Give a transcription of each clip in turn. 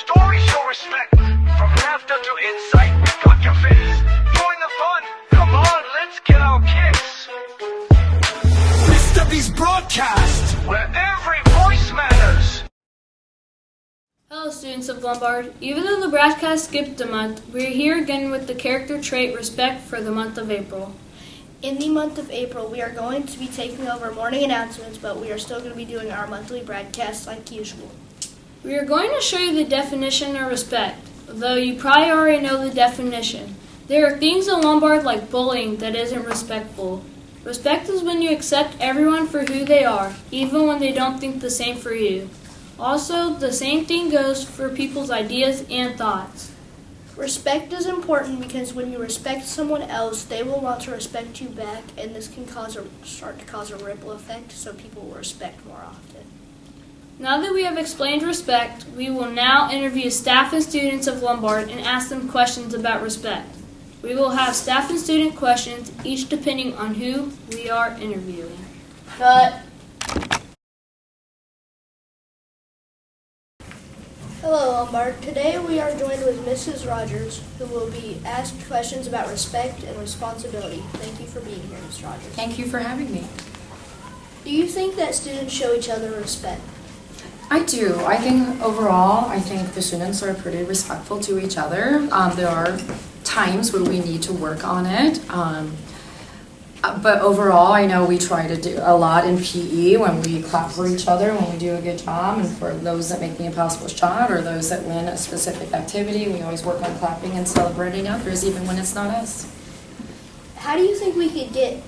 stories show respect. From laughter to insight, we got your face. Join the fun, come on, let's get our kicks. Mr. B's Broadcast, where every voice matters. Hello students of Lombard. Even though the Bradcast skipped a month, we're here again with the character trait respect for the month of April. In the month of April, we are going to be taking over morning announcements, but we are still going to be doing our monthly broadcast like usual. We are going to show you the definition of respect, though you probably already know the definition. There are things in Lombard like bullying that isn't respectful. Respect is when you accept everyone for who they are, even when they don't think the same for you. Also, the same thing goes for people's ideas and thoughts. Respect is important because when you respect someone else, they will want to respect you back, and this can start to cause a ripple effect, so people will respect more often. Now that we have explained respect, we will now interview staff and students of Lombard and ask them questions about respect. We will have staff and student questions, each depending on who we are interviewing. Cut. Hello, Lombard. Today we are joined with Mrs. Rogers, who will be asked questions about respect and responsibility. Thank you for being here, Ms. Rogers. Thank you for having me. Do you think that students show each other respect? I do. I think overall, the students are pretty respectful to each other. There are times where we need to work on it. But overall, I know we try to do a lot in PE when we clap for each other, when we do a good job, and for those that make the impossible shot or those that win a specific activity, we always work on clapping and celebrating others, even when it's not us. How do you think we could get,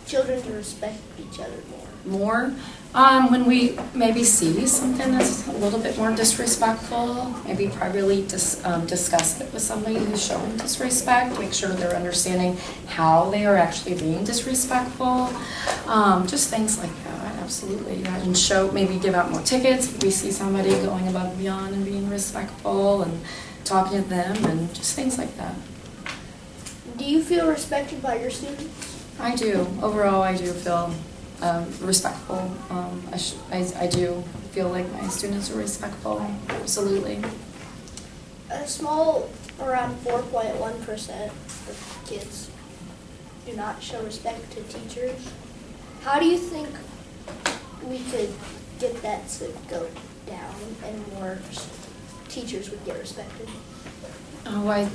children to respect each other more? When we maybe see something that's a little bit more disrespectful, maybe privately discuss it with somebody who's showing disrespect, make sure they're understanding how they are actually being disrespectful, just things like that, absolutely. And maybe give out more tickets if we see somebody going above and beyond and being respectful and talking to them and just things like that. Do you feel respected by your students? I do. Overall, I do feel respectful. I do feel like my students are respectful, absolutely. A small, around 4.1% of kids do not show respect to teachers. How do you think we could get that to go down and more teachers would get respected?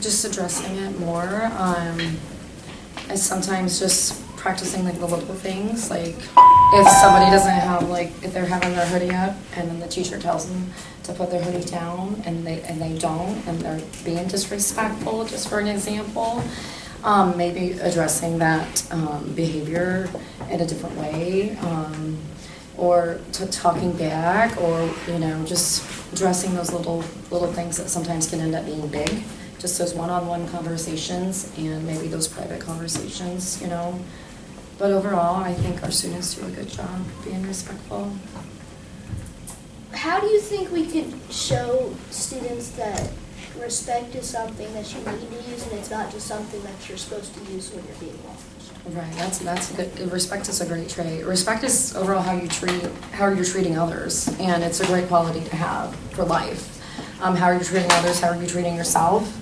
Just addressing it more. I sometimes just practicing the little things, like if somebody doesn't have if they're having their hoodie up and then the teacher tells them to put their hoodie down and they don't and they're being disrespectful, just for an example, maybe addressing that behavior in a different way, or talking back, or just addressing those little things that sometimes can end up being big. Just those one-on-one conversations and maybe those private conversations, But overall, I think our students do a good job being respectful. How do you think we could show students that respect is something that you need to use and it's not just something that you're supposed to use when you're being watched? Right, that's a good. Respect is a great trait. Respect is overall how you're treating others, and it's a great quality to have for life. How are you treating others? How are you treating yourself?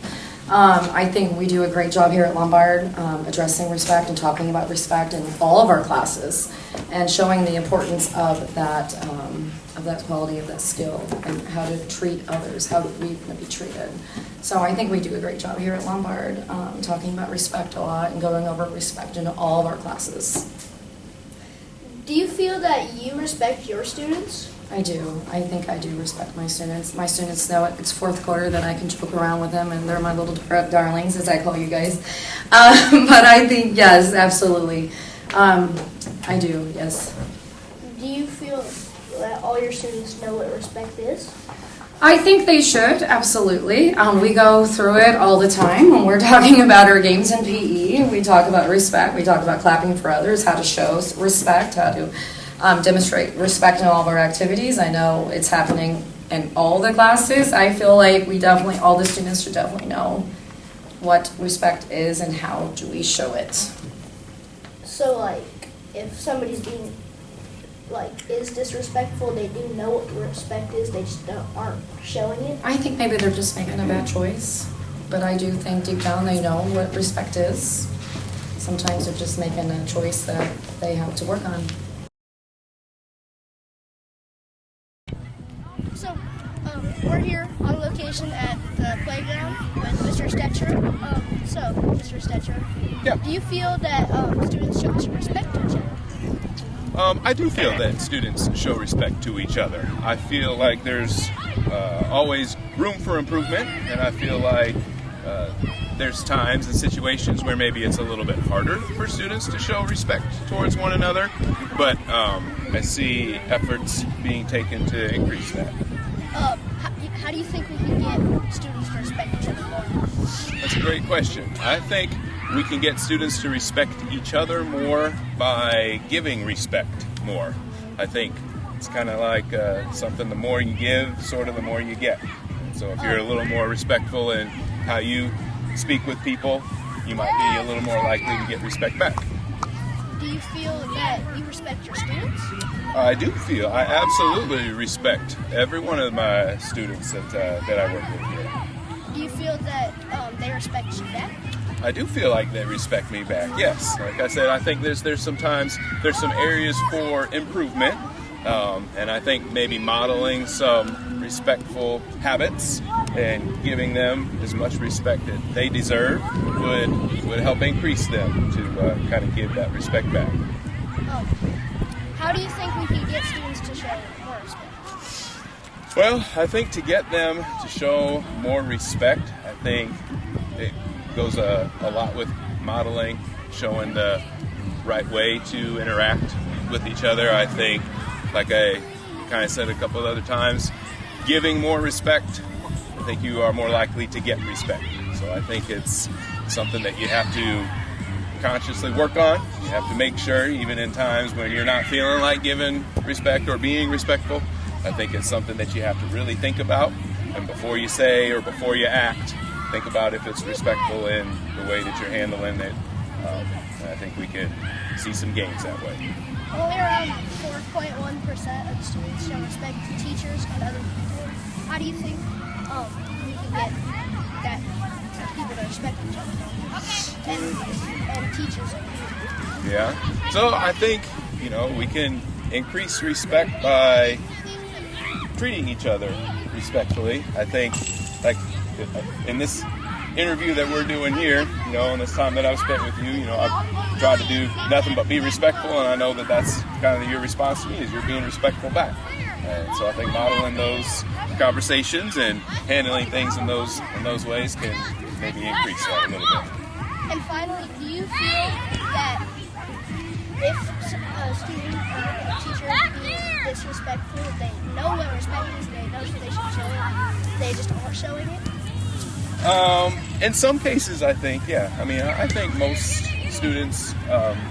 I think we do a great job here at Lombard addressing respect and talking about respect in all of our classes and showing the importance of that quality, of that skill, and how to treat others, how we want to be treated. So I think we do a great job here at Lombard talking about respect a lot and going over respect in all of our classes. Do you feel that you respect your students? I do. I think I do respect my students. My students know it. It's fourth quarter that I can joke around with them, and they're my little darlings, as I call you guys. But I think, yes, absolutely. I do, yes. Do you feel that all your students know what respect is? I think they should, absolutely. We go through it all the time when we're talking about our games in PE. We talk about respect. We talk about clapping for others, how to show respect, how to demonstrate respect in all of our activities. I know it's happening in all the classes. I feel like all the students should definitely know what respect is and how do we show it. So, if somebody's being is disrespectful. They do know what respect is. They just aren't showing it. I think maybe they're just making a bad choice, but I do think deep down they know what respect is. Sometimes they're just making a choice that they have to work on. So, we're here on location at the playground with Mr. Stetcher. Mr. Stetcher, Yeah. do you feel that students show respect to each other? I do feel that students show respect to each other. I feel like there's always room for improvement, and I feel like there's times and situations where maybe it's a little bit harder for students to show respect towards one another, but I see efforts being taken to increase that. How do you think we can get students to respect each other more? That's a great question. I think we can get students to respect each other more by giving respect more. I think it's kind of like something, the more you give, sort of the more you get. So if you're a little more respectful in how you speak with people, you might be a little more likely to get respect back. Do you feel that you respect your students? I do feel, I absolutely respect every one of my students that I work with here. Do you feel that they respect you back? I do feel like they respect me back, yes. Like I said, I think there's some areas for improvement, and I think maybe modeling some respectful habits and giving them as much respect that they deserve would help increase them to kind of give that respect back. How do you think we can get students to show more respect? Well, I think to get them to show more respect, I think it goes a lot with modeling, showing the right way to interact with each other. I think, like I kind of said a couple of other times, giving more respect, I think you are more likely to get respect. So I think it's something that you have to consciously work on. You have to make sure, even in times when you're not feeling like giving respect or being respectful, I think it's something that you have to really think about. And before you say or before you act, think about if it's respectful in the way that you're handling it. I think we can see some gains that way. Only around 4.1% of students show respect to teachers and other people. How do you think we can get that people to respect each other and teachers? Yeah. So I think, we can increase respect by treating each other respectfully. I think, like in this interview that we're doing here, in this time that I've spent with you, I've tried to do nothing but be respectful, and I know that that's kind of your response to me, is you're being respectful back. And so I think modeling those conversations and handling things in those ways can maybe increase that a little bit. And finally, do you feel that if a student or a teacher is disrespectful, they know what respect is, they know that they should show it, they just aren't showing it? In some cases, I think, yeah. I mean, I think most students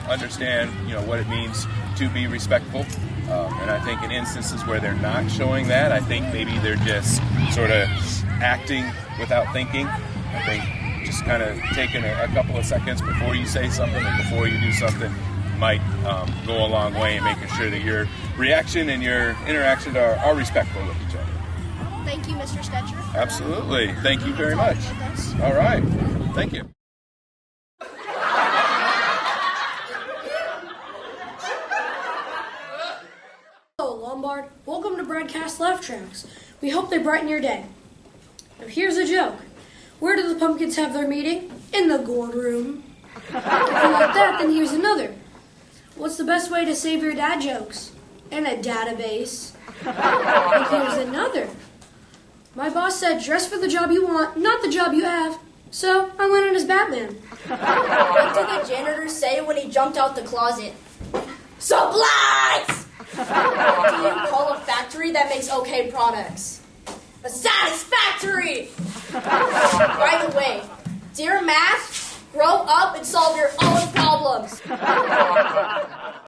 understand, what it means to be respectful. And I think in instances where they're not showing that, I think maybe they're just sort of acting without thinking. I think just kind of taking a couple of seconds before you say something or before you do something might go a long way in making sure that your reaction and your interaction are respectful with each other. Thank you, Mr. Stetcher. Absolutely. Thank you very much. All right. Thank you. Hello, Lombard. Welcome to Bradcast Laugh Tracks. We hope they brighten your day. Now, here's a joke. Where do the pumpkins have their meeting? In the gourd room. If you like that, then here's another. What's the best way to save your dad jokes? In a database. And here's another. My boss said, dress for the job you want, not the job you have. So I went in as Batman. What did the janitor say when he jumped out the closet? Supplies! What do you call a factory that makes okay products? A satisfactory! By the way, dear math, grow up and solve your own problems.